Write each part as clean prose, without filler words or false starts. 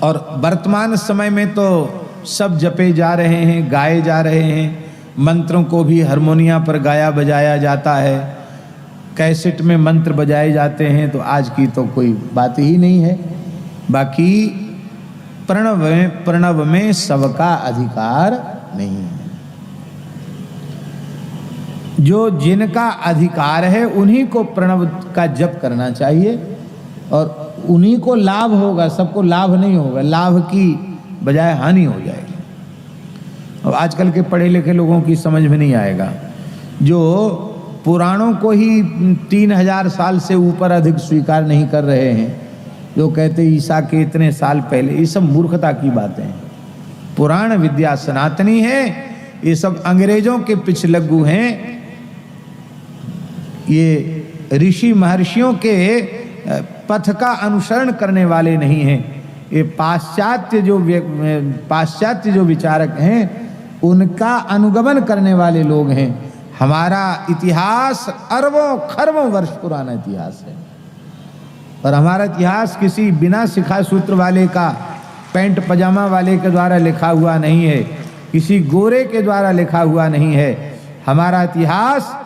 और वर्तमान समय में तो सब जपे जा रहे हैं, गाए जा रहे हैं, मंत्रों को भी हारमोनिया पर गाया बजाया जाता है, कैसेट में मंत्र बजाए जाते हैं, तो आज की तो कोई बात ही नहीं है। बाकी प्रणव में सबका अधिकार नहीं है। जो जिनका अधिकार है उन्हीं को प्रणव का जप करना चाहिए और उन्हीं को लाभ होगा, सबको लाभ नहीं होगा, लाभ की बजाय हानि हो जाएगी। अब आजकल के पढ़े लिखे लोगों की समझ में नहीं आएगा, जो पुराणों को ही 3000 साल से ऊपर अधिक स्वीकार नहीं कर रहे हैं, जो कहते ईसा के इतने साल पहले, ये सब मूर्खता की बातें हैं। पुराण विद्या सनातनी है, ये सब अंग्रेजों के पिछलग्गू हैं, ये ऋषि महर्षियों के पथ का अनुसरण करने वाले नहीं हैं। ये पाश्चात्य जो विचारक हैं उनका अनुगमन करने वाले लोग हैं। हमारा इतिहास अरबों खरबों वर्ष पुराना इतिहास है और हमारा इतिहास किसी बिना शिखा सूत्र वाले का, पैंट पजामा वाले के द्वारा लिखा हुआ नहीं है, किसी गोरे के द्वारा लिखा हुआ नहीं है। हमारा इतिहास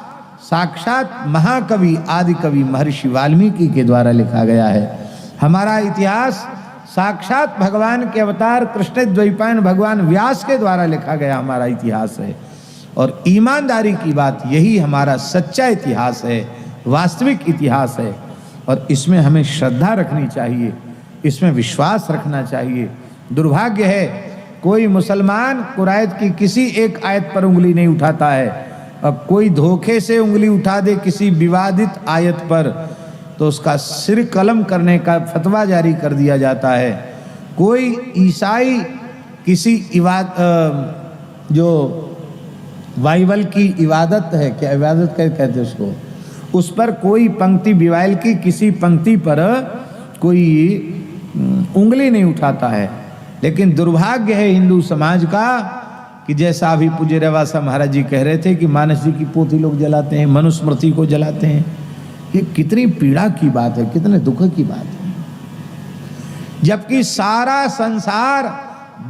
साक्षात महाकवि आदि कवि महर्षि वाल्मीकि के द्वारा लिखा गया है। हमारा इतिहास साक्षात भगवान के अवतार कृष्ण द्वैपायन भगवान व्यास के द्वारा लिखा गया हमारा इतिहास है। और ईमानदारी की बात, यही हमारा सच्चा इतिहास है, वास्तविक इतिहास है। और इसमें हमें श्रद्धा रखनी चाहिए, इसमें विश्वास रखना चाहिए। दुर्भाग्य है कोई मुसलमान कुरायत की किसी एक आयत पर उंगली नहीं उठाता है। अब कोई धोखे से उंगली उठा दे किसी विवादित आयत पर तो उसका सिर कलम करने का फतवा जारी कर दिया जाता है। कोई ईसाई किसी जो बाइबल की इबादत है, क्या इबादत कहते उसको, उस पर कोई पंक्ति, बाइबल की किसी पंक्ति पर कोई उंगली नहीं उठाता है। लेकिन दुर्भाग्य है हिंदू समाज का कि जैसा अभी पूज्य रेवासा महाराज जी कह रहे थे कि मानस जी की पोथी लोग जलाते हैं, मनुस्मृति को जलाते हैं। ये कितनी पीड़ा की बात है, कितने दुख की बात है। जबकि सारा संसार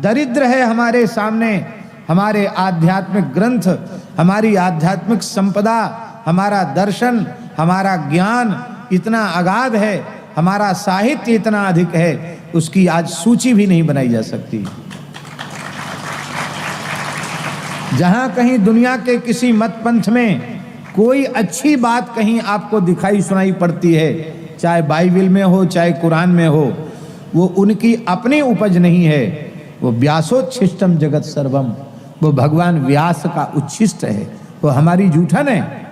दरिद्र है हमारे सामने। हमारे आध्यात्मिक ग्रंथ, हमारी आध्यात्मिक संपदा, हमारा दर्शन, हमारा ज्ञान इतना अगाध है, हमारा साहित्य इतना अधिक है, उसकी आज सूची भी नहीं बनाई जा सकती। जहां कहीं दुनिया के किसी मत पंथ में कोई अच्छी बात कहीं आपको दिखाई सुनाई पड़ती है, चाहे बाइबल में हो चाहे कुरान में हो, वो उनकी अपनी उपज नहीं है, वो व्यासोच्छिष्टम जगत सर्वम, वो भगवान व्यास का उच्छिष्ट है, वो हमारी जूठन है।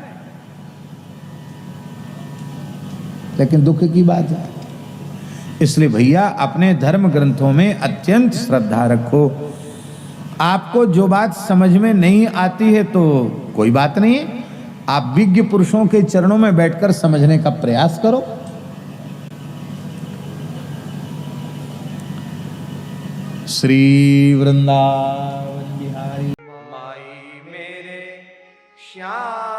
लेकिन दुख की बात है। इसलिए भैया अपने धर्म ग्रंथों में अत्यंत श्रद्धा रखो। आपको जो बात समझ में नहीं आती है तो कोई बात नहीं, आप विज्ञ पुरुषों के चरणों में बैठकर समझने का प्रयास करो। श्री वृंदावन बिहारी माई मेरे श्याम